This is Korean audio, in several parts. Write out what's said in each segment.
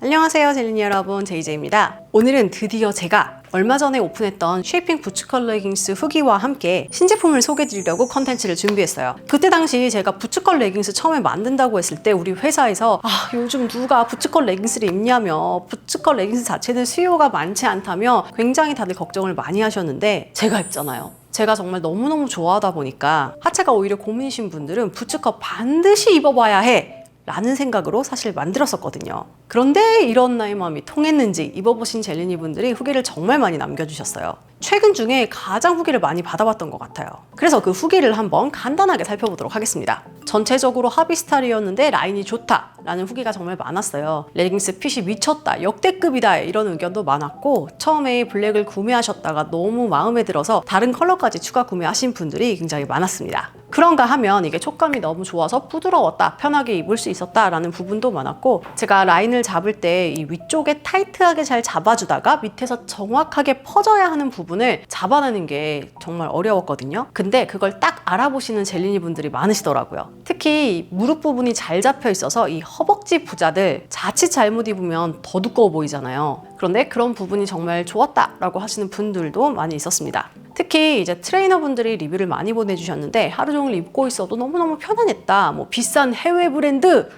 안녕하세요 젤리니 여러분, 제이제이입니다. 오늘은 드디어 제가 얼마 전에 오픈했던 쉐이핑 부츠컷 레깅스 후기와 함께 신제품을 소개해드리려고 컨텐츠를 준비했어요. 그때 당시 제가 부츠컷 레깅스 처음에 만든다고 했을 때 우리 회사에서 요즘 누가 부츠컷 레깅스를 입냐며, 부츠컷 레깅스 자체는 수요가 많지 않다며 굉장히 다들 걱정을 많이 하셨는데 제가 입잖아요. 제가 정말 너무너무 좋아하다 보니까 하체가 오히려 고민이신 분들은 부츠컷 반드시 입어봐야 해 라는 생각으로 사실 만들었었거든요. 그런데 이런 나의 마음이 통했는지 입어보신 젤리니 분들이 후기를 정말 많이 남겨주셨어요. 최근 중에 가장 후기를 많이 받아봤던 것 같아요. 그래서 그 후기를 한번 간단하게 살펴보도록 하겠습니다. 전체적으로 합의 스타일이었는데 라인이 좋다 라는 후기가 정말 많았어요. 레깅스 핏이 미쳤다, 역대급이다 이런 의견도 많았고, 처음에 블랙을 구매하셨다가 너무 마음에 들어서 다른 컬러까지 추가 구매하신 분들이 굉장히 많았습니다. 그런가 하면 이게 촉감이 너무 좋아서 부드러웠다, 편하게 입을 수 있었다 라는 부분도 많았고, 제가 라인을 잡을 때 이 위쪽에 타이트하게 잘 잡아주다가 밑에서 정확하게 퍼져야 하는 부분을 잡아내는 게 정말 어려웠거든요. 근데 그걸 딱 알아보시는 젤리니 분들이 많으시더라고요. 특히 무릎 부분이 잘 잡혀 있어서 이 허벅지 부자들 자칫 잘못 입으면 더 두꺼워 보이잖아요. 그런데 그런 부분이 정말 좋았다 라고 하시는 분들도 많이 있었습니다. 특히 이제 트레이너분들이 리뷰를 많이 보내주셨는데 하루 종일 입고 있어도 너무너무 편안했다, 뭐 비싼 해외 브랜드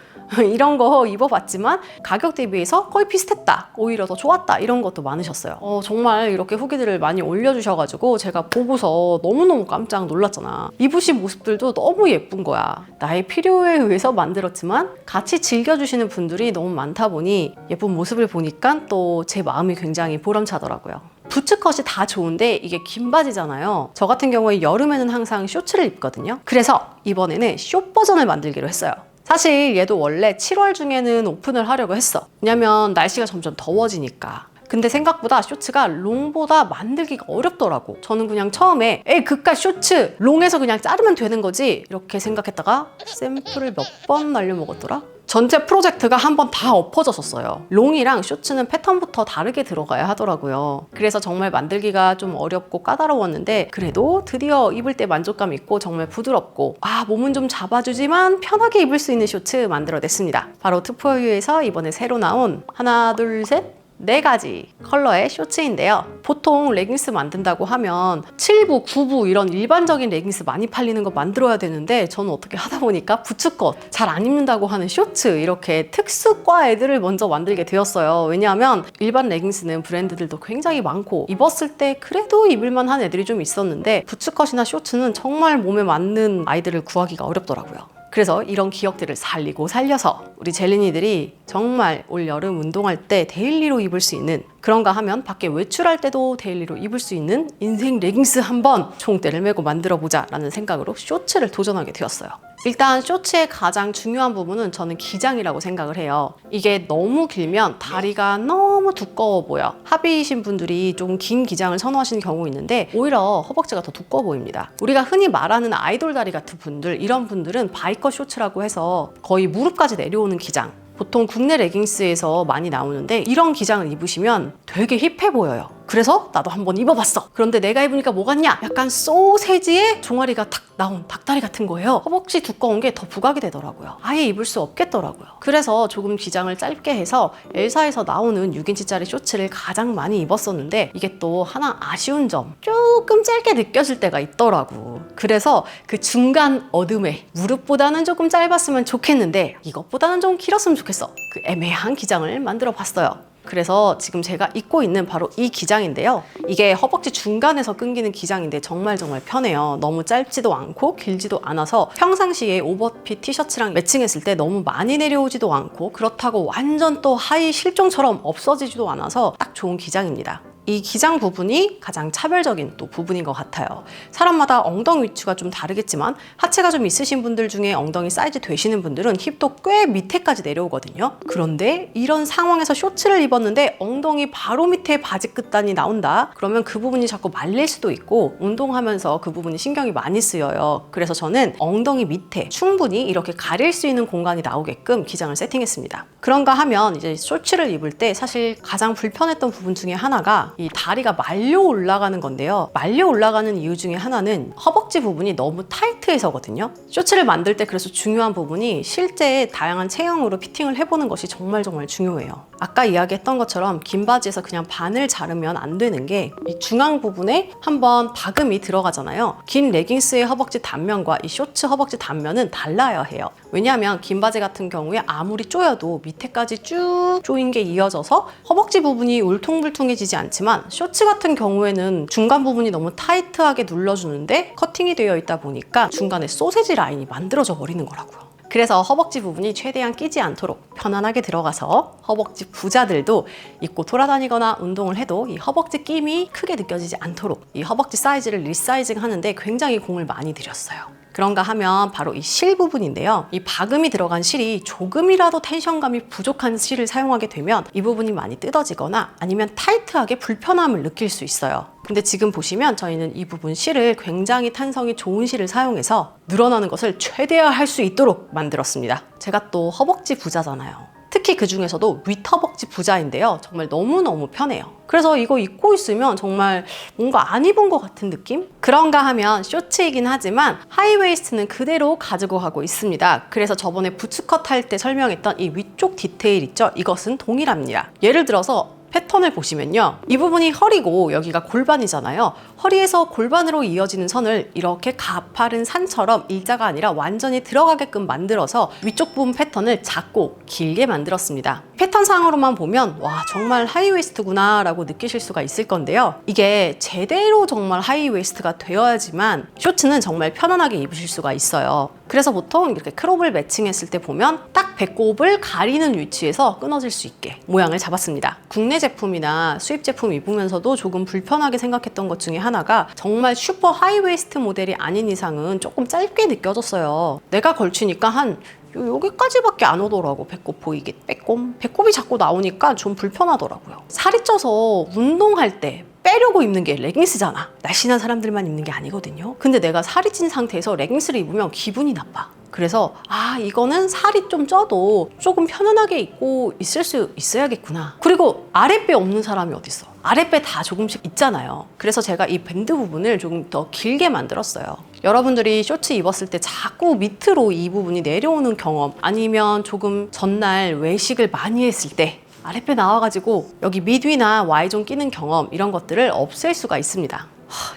이런 거 입어봤지만 가격 대비해서 거의 비슷했다, 오히려 더 좋았다, 이런 것도 많으셨어요. 정말 이렇게 후기들을 많이 올려주셔가지고 제가 보고서 너무너무 깜짝 놀랐잖아. 입으신 모습들도 너무 예쁜 거야. 나의 필요에 의해서 만들었지만 같이 즐겨주시는 분들이 너무 많다 보니 예쁜 모습을 보니까 또 제 마음이 굉장히 보람차더라고요. 부츠컷이 다 좋은데 이게 긴 바지잖아요. 저 같은 경우에 여름에는 항상 쇼츠를 입거든요. 그래서 이번에는 숏 버전을 만들기로 했어요. 사실 얘도 원래 7월 중에는 오픈을 하려고 했어. 왜냐면 날씨가 점점 더워지니까. 근데 생각보다 쇼츠가 롱보다 만들기가 어렵더라고. 저는 그냥 처음에 그깟 쇼츠 롱에서 그냥 자르면 되는 거지 이렇게 생각했다가 샘플을 몇 번 날려먹었더라? 전체 프로젝트가 한번 다 엎어졌었어요. 롱이랑 쇼츠는 패턴부터 다르게 들어가야 하더라고요. 그래서 정말 만들기가 좀 어렵고 까다로웠는데 그래도 드디어 입을 때 만족감 있고 정말 부드럽고 몸은 좀 잡아주지만 편하게 입을 수 있는 쇼츠 만들어냈습니다. 바로 투포유에서 이번에 새로 나온 하나 둘 셋 4가지 컬러의 쇼츠인데요. 보통 레깅스 만든다고 하면 7부, 9부 이런 일반적인 레깅스 많이 팔리는 거 만들어야 되는데 저는 어떻게 하다 보니까 부츠컷 잘 안 입는다고 하는 쇼츠, 이렇게 특수과 애들을 먼저 만들게 되었어요. 왜냐하면 일반 레깅스는 브랜드들도 굉장히 많고 입었을 때 그래도 입을만한 애들이 좀 있었는데 부츠컷이나 쇼츠는 정말 몸에 맞는 아이들을 구하기가 어렵더라고요. 그래서 이런 기억들을 살리고 살려서 우리 젤리니들이 정말 올 여름 운동할 때 데일리로 입을 수 있는, 그런가 하면 밖에 외출할 때도 데일리로 입을 수 있는 인생 레깅스 한번 총대를 메고 만들어보자 라는 생각으로 쇼츠를 도전하게 되었어요. 일단 쇼츠의 가장 중요한 부분은 저는 기장이라고 생각을 해요. 이게 너무 길면 다리가 너무 두꺼워 보여. 합의이신 분들이 좀 긴 기장을 선호하시는 경우 있는데 오히려 허벅지가 더 두꺼워 보입니다. 우리가 흔히 말하는 아이돌 다리 같은 분들, 이런 분들은 바이커 쇼츠라고 해서 거의 무릎까지 내려오는 기장, 보통 국내 레깅스에서 많이 나오는데 이런 기장을 입으시면 되게 힙해 보여요. 그래서 나도 한번 입어봤어. 그런데 내가 입으니까 뭐 같냐? 약간 소세지에 종아리가 탁 나온 닭다리 같은 거예요. 허벅지 두꺼운 게 더 부각이 되더라고요. 아예 입을 수 없겠더라고요. 그래서 조금 기장을 짧게 해서 엘사에서 나오는 6인치짜리 쇼츠를 가장 많이 입었었는데 이게 또 하나 아쉬운 점, 조금 짧게 느껴질 때가 있더라고. 그래서 그 중간 어둠에 무릎보다는 조금 짧았으면 좋겠는데 이것보다는 좀 길었으면 좋겠어. 그 애매한 기장을 만들어 봤어요. 그래서 지금 제가 입고 있는 바로 이 기장인데요. 이게 허벅지 중간에서 끊기는 기장인데 정말 편해요. 너무 짧지도 않고 길지도 않아서 평상시에 오버핏 티셔츠랑 매칭했을 때 너무 많이 내려오지도 않고, 그렇다고 완전 또 하이 실종처럼 없어지지도 않아서 딱 좋은 기장입니다. 이 기장 부분이 가장 차별적인 또 부분인 것 같아요. 사람마다 엉덩이 위치가 좀 다르겠지만 하체가 좀 있으신 분들 중에 엉덩이 사이즈 되시는 분들은 힙도 꽤 밑에까지 내려오거든요. 그런데 이런 상황에서 쇼츠를 입었는데 엉덩이 바로 밑에 바지 끝단이 나온다? 그러면 그 부분이 자꾸 말릴 수도 있고 운동하면서 그 부분이 신경이 많이 쓰여요. 그래서 저는 엉덩이 밑에 충분히 이렇게 가릴 수 있는 공간이 나오게끔 기장을 세팅했습니다. 그런가 하면 이제 쇼츠를 입을 때 사실 가장 불편했던 부분 중에 하나가 이 다리가 말려 올라가는 건데요. 말려 올라가는 이유 중에 하나는 허벅지 부분이 너무 타이트해서거든요. 쇼츠를 만들 때 그래서 중요한 부분이 실제 다양한 체형으로 피팅을 해보는 것이 정말 중요해요. 아까 이야기했던 것처럼 긴 바지에서 그냥 반을 자르면 안 되는 게 이 중앙 부분에 한번 박음이 들어가잖아요. 긴 레깅스의 허벅지 단면과 이 쇼츠 허벅지 단면은 달라야 해요. 왜냐하면 긴 바지 같은 경우에 아무리 조여도 밑에까지 쭉 조인 게 이어져서 허벅지 부분이 울퉁불퉁해지지 않지만 쇼츠 같은 경우에는 중간 부분이 너무 타이트하게 눌러주는데 커팅이 되어 있다 보니까 중간에 소세지 라인이 만들어져 버리는 거라고요. 그래서 허벅지 부분이 최대한 끼지 않도록 편안하게 들어가서 허벅지 부자들도 입고 돌아다니거나 운동을 해도 이 허벅지 끼임이 크게 느껴지지 않도록 이 허벅지 사이즈를 리사이징 하는데 굉장히 공을 많이 들였어요. 그런가 하면 바로 이 실 부분인데요. 이 박음이 들어간 실이 조금이라도 텐션감이 부족한 실을 사용하게 되면 이 부분이 많이 뜯어지거나 아니면 타이트하게 불편함을 느낄 수 있어요. 근데 지금 보시면 저희는 이 부분 실을 굉장히 탄성이 좋은 실을 사용해서 늘어나는 것을 최대화할 수 있도록 만들었습니다. 제가 또 허벅지 부자잖아요. 특히 그 중에서도 윗허벅지 부자인데요. 정말 너무너무 편해요. 그래서 이거 입고 있으면 정말 뭔가 안 입은 것 같은 느낌? 그런가 하면 쇼츠이긴 하지만 하이웨이스트는 그대로 가지고 가고 있습니다. 그래서 저번에 부츠컷 할 때 설명했던 이 위쪽 디테일 있죠? 이것은 동일합니다. 예를 들어서 패턴을 보시면요. 이 부분이 허리고 여기가 골반이잖아요. 허리에서 골반으로 이어지는 선을 이렇게 가파른 산처럼 일자가 아니라 완전히 들어가게끔 만들어서 위쪽 부분 패턴을 작고 길게 만들었습니다. 패턴상으로만 보면 와 정말 하이웨이스트구나 라고 느끼실 수가 있을 건데요. 이게 제대로 정말 하이웨이스트가 되어야지만 쇼츠는 정말 편안하게 입으실 수가 있어요. 그래서 보통 이렇게 크롭을 매칭했을 때 보면 딱 배꼽을 가리는 위치에서 끊어질 수 있게 모양을 잡았습니다. 국내 제품이나 수입 제품 입으면서도 조금 불편하게 생각했던 것 중에 하나가 정말 슈퍼 하이웨이스트 모델이 아닌 이상은 조금 짧게 느껴졌어요. 내가 걸치니까 한 여기까지밖에 안 오더라고. 배꼽 보이게 배꼽이 자꾸 나오니까 좀 불편하더라고요. 살이 쪄서 운동할 때 빼려고 입는 게 레깅스잖아. 날씬한 사람들만 입는 게 아니거든요. 근데 내가 살이 찐 상태에서 레깅스를 입으면 기분이 나빠. 그래서 이거는 살이 좀 쪄도 조금 편안하게 입고 있을 수 있어야겠구나. 그리고 아랫배 없는 사람이 어딨어. 아랫배 다 조금씩 있잖아요. 그래서 제가 이 밴드 부분을 조금 더 길게 만들었어요. 여러분들이 쇼츠 입었을 때 자꾸 밑으로 이 부분이 내려오는 경험, 아니면 조금 전날 외식을 많이 했을 때 아랫배 나와가지고 여기 미드나 Y존 끼는 경험, 이런 것들을 없앨 수가 있습니다.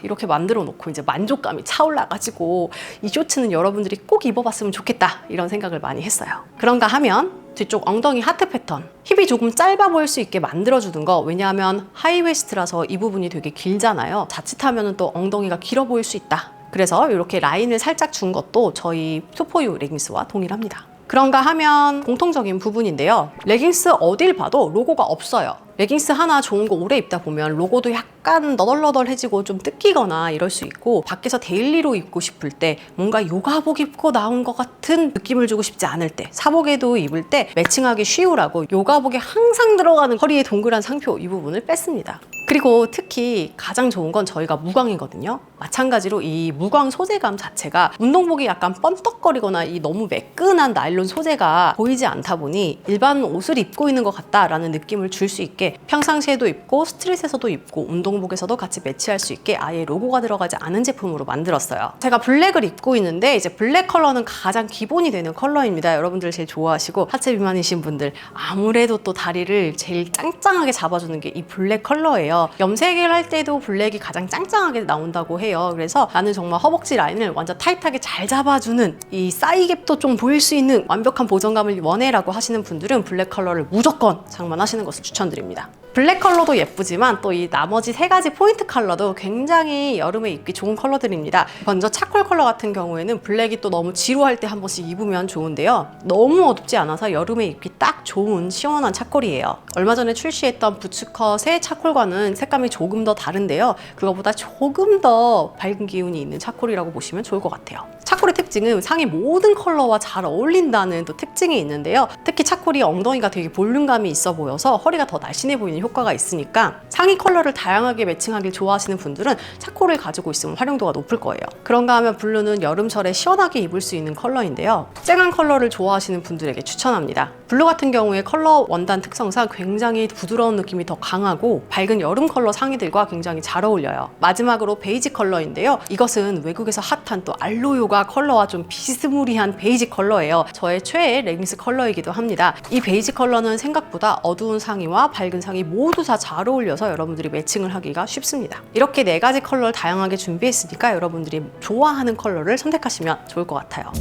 이렇게 만들어 놓고 이제 만족감이 차올라가지고 이 쇼츠는 여러분들이 꼭 입어봤으면 좋겠다 이런 생각을 많이 했어요. 그런가 하면 뒤쪽 엉덩이 하트 패턴, 힙이 조금 짧아 보일 수 있게 만들어주는 거. 왜냐하면 하이웨스트라서 이 부분이 되게 길잖아요. 자칫하면 또 엉덩이가 길어 보일 수 있다. 그래서 이렇게 라인을 살짝 준 것도 저희 투포유 레깅스와 동일합니다. 그런가 하면 공통적인 부분인데요. 레깅스 어딜 봐도 로고가 없어요. 레깅스 하나 좋은 거 오래 입다 보면 로고도 약간 너덜너덜해지고 좀 뜯기거나 이럴 수 있고, 밖에서 데일리로 입고 싶을 때 뭔가 요가복 입고 나온 것 같은 느낌을 주고 싶지 않을 때, 사복에도 입을 때 매칭하기 쉬우라고 요가복에 항상 들어가는 허리에 동그란 상표 이 부분을 뺐습니다. 그리고 특히 가장 좋은 건 저희가 무광이거든요. 마찬가지로 이 무광 소재감 자체가 운동복이 약간 뻔떡거리거나 이 너무 매끈한 나일론 소재가 보이지 않다 보니 일반 옷을 입고 있는 것 같다라는 느낌을 줄 수 있게 평상시에도 입고 스트릿에서도 입고 운동복에서도 같이 매치할 수 있게 아예 로고가 들어가지 않은 제품으로 만들었어요. 제가 블랙을 입고 있는데 이제 블랙 컬러는 가장 기본이 되는 컬러입니다. 여러분들 제일 좋아하시고 하체 비만이신 분들 아무래도 또 다리를 제일 짱짱하게 잡아주는 게 이 블랙 컬러예요. 염색을 할 때도 블랙이 가장 짱짱하게 나온다고 해요. 그래서 나는 정말 허벅지 라인을 완전 타이트하게 잘 잡아주는, 이 사이갭도 좀 보일 수 있는 완벽한 보정감을 원해라고 하시는 분들은 블랙 컬러를 무조건 장만하시는 것을 추천드립니다. 블랙 컬러도 예쁘지만 또 이 나머지 세 가지 포인트 컬러도 굉장히 여름에 입기 좋은 컬러들입니다. 먼저 차콜 컬러 같은 경우에는 블랙이 또 너무 지루할 때 한 번씩 입으면 좋은데요. 너무 어둡지 않아서 여름에 입기 딱 좋은 시원한 차콜이에요. 얼마 전에 출시했던 부츠컷의 차콜과는 색감이 조금 더 다른데요. 그거보다 조금 더 밝은 기운이 있는 차콜이라고 보시면 좋을 것 같아요. 차콜의 특징은 상의 모든 컬러와 잘 어울린다는 또 특징이 있는데요. 특히 차콜이 엉덩이가 되게 볼륨감이 있어 보여서 허리가 더 날씬해 보이는 효과가 있으니까 상의 컬러를 다양하게 매칭하길 좋아하시는 분들은 차콜을 가지고 있으면 활용도가 높을 거예요. 그런가 하면 블루는 여름철에 시원하게 입을 수 있는 컬러인데요. 쨍한 컬러를 좋아하시는 분들에게 추천합니다. 블루 같은 경우에 컬러 원단 특성상 굉장히 부드러운 느낌이 더 강하고 밝은 여름 컬러 상의들과 굉장히 잘 어울려요. 마지막으로 베이지 컬러인데요. 이것은 외국에서 핫한 또 알로요가 컬러와 좀 비스무리한 베이지 컬러예요. 저의 최애 레깅스 컬러이기도 합니다. 이 베이지 컬러는 생각보다 어두운 상의와 밝은 상의 모두 다 잘 어울려서 여러분들이 매칭을 하기가 쉽습니다. 이렇게 4가지 컬러를 다양하게 준비했으니까 여러분들이 좋아하는 컬러를 선택하시면 좋을 것 같아요.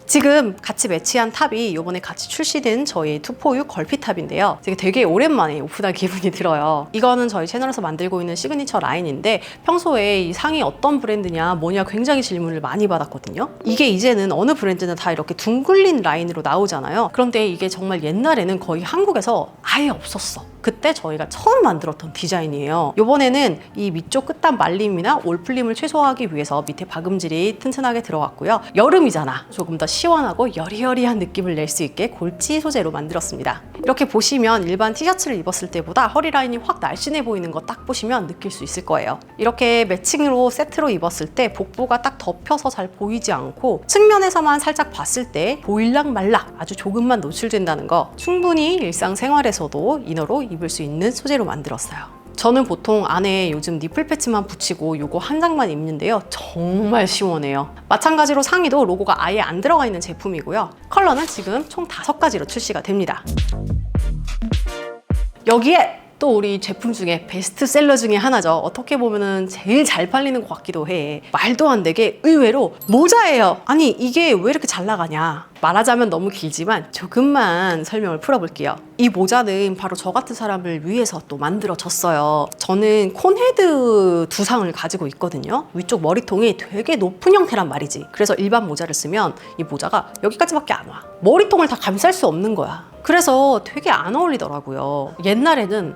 지금 같이 매치한 탑이 이번에 같이 출시된 저희 투포유 걸핏탑인데요. 되게 오랜만에 오픈할 기분이 들어요. 이거는 저희 채널에서 만들고 있는 시그니처 라인인데 평소에 이 상이 어떤 브랜드냐 뭐냐 굉장히 질문을 많이 받았거든요. 이게 이제는 어느 브랜드나 다 이렇게 둥글린 라인으로 나오잖아요. 그런데 이게 정말 옛날에는 거의 한국에서 아예 없었어. 그때 저희가 처음 만들었던 디자인이에요. 이번에는 이 위쪽 끝단 말림이나 올플림을 최소화하기 위해서 밑에 박음질이 튼튼하게 들어갔고요. 여름이잖아. 조금 더 시원하고 여리여리한 느낌을 낼 수 있게 골지 소재로 만들었습니다. 이렇게 보시면 일반 티셔츠를 입었을 때보다 허리 라인이 확 날씬해 보이는 거 딱 보시면 느낄 수 있을 거예요. 이렇게 매칭으로 세트로 입었을 때 복부가 딱 덮여서 잘 보이지 않고 측면에서만 살짝 봤을 때 보일락 말락 아주 조금만 노출된다는 거 충분히 일상생활에서도 이너로 입을 수 있는 소재로 만들었어요. 저는 보통 안에 요즘 니플 패치만 붙이고 요거 한 장만 입는데요. 정말 시원해요. 마찬가지로 상의도 로고가 아예 안 들어가 있는 제품이고요. 컬러는 지금 총 5가지로 출시가 됩니다. 여기에 또 우리 제품 중에 베스트셀러 중에 하나죠. 어떻게 보면은 제일 잘 팔리는 것 같기도 해. 말도 안 되게 의외로 모자예요. 아니 이게 왜 이렇게 잘 나가냐. 말하자면 너무 길지만 조금만 설명을 풀어볼게요. 이 모자는 바로 저 같은 사람을 위해서 또 만들어졌어요. 저는 콘헤드 두상을 가지고 있거든요. 위쪽 머리통이 되게 높은 형태란 말이지. 그래서 일반 모자를 쓰면 이 모자가 여기까지밖에 안 와. 머리통을 다 감쌀 수 없는 거야. 그래서 되게 안 어울리더라고요. 옛날에는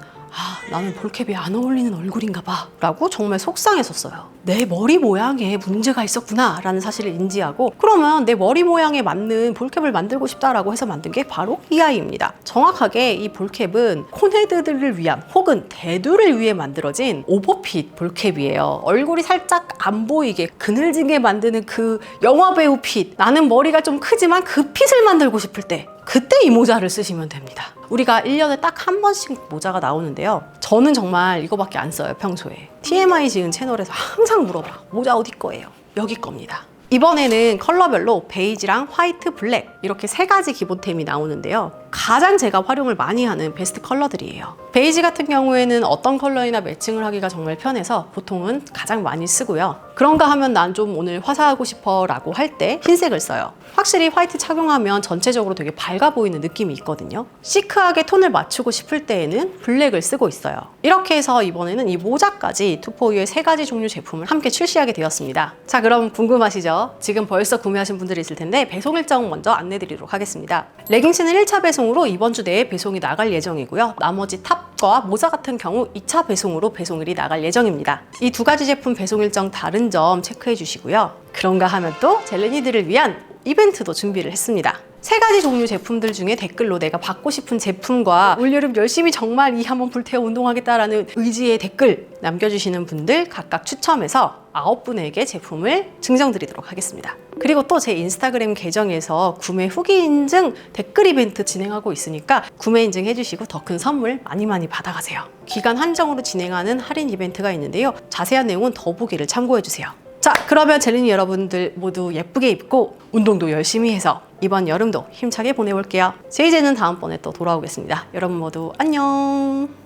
나는 볼캡이 안 어울리는 얼굴인가 봐 라고 정말 속상했었어요. 내 머리 모양에 문제가 있었구나 라는 사실을 인지하고 그러면 내 머리 모양에 맞는 볼캡을 만들고 싶다라고 해서 만든 게 바로 이 아이입니다. 정확하게 이 볼캡은 콘헤드들을 위한 혹은 대두를 위해 만들어진 오버핏 볼캡이에요. 얼굴이 살짝 안 보이게 그늘지게 만드는 그 영화배우 핏. 나는 머리가 좀 크지만 그 핏을 만들고 싶을 때 그때 이 모자를 쓰시면 됩니다. 우리가 1년에 딱 한 번씩 모자가 나오는데요. 저는 정말 이거밖에 안 써요, 평소에. TMI 지은 채널에서 항상 물어봐. 모자 어디 거예요? 여기 겁니다. 이번에는 컬러별로 베이지랑 화이트, 블랙 이렇게 3가지 기본템이 나오는데요. 가장 제가 활용을 많이 하는 베스트 컬러들이에요. 베이지 같은 경우에는 어떤 컬러이나 매칭을 하기가 정말 편해서 보통은 가장 많이 쓰고요. 그런가 하면 난 좀 오늘 화사하고 싶어 라고 할 때 흰색을 써요. 확실히 화이트 착용하면 전체적으로 되게 밝아 보이는 느낌이 있거든요. 시크하게 톤을 맞추고 싶을 때에는 블랙을 쓰고 있어요. 이렇게 해서 이번에는 이 모자까지 투포유의 3가지 종류 제품을 함께 출시하게 되었습니다. 자, 그럼 궁금하시죠? 지금 벌써 구매하신 분들이 있을 텐데 배송 일정 먼저 안내드리도록 하겠습니다. 레깅스는 1차 배송으로 이번 주 내에 배송이 나갈 예정이고요. 나머지 탑과 모자 같은 경우 2차 배송으로 배송일이 나갈 예정입니다. 이 2가지 제품 배송 일정 다른 점 체크해 주시고요. 그런가 하면 또 젤레니들을 위한 이벤트도 준비를 했습니다. 3가지 종류 제품들 중에 댓글로 내가 받고 싶은 제품과 올여름 열심히 정말 이 한번 불태워 운동하겠다라는 의지의 댓글 남겨주시는 분들 각각 추첨해서 9분에게 제품을 증정드리도록 하겠습니다. 그리고 또 제 인스타그램 계정에서 구매 후기 인증 댓글 이벤트 진행하고 있으니까 구매 인증 해주시고 더 큰 선물 많이 받아가세요. 기간 한정으로 진행하는 할인 이벤트가 있는데요. 자세한 내용은 더보기를 참고해주세요. 자, 그러면 젤리니 여러분들 모두 예쁘게 입고 운동도 열심히 해서 이번 여름도 힘차게 보내볼게요. 제이제는 다음번에 또 돌아오겠습니다. 여러분 모두 안녕.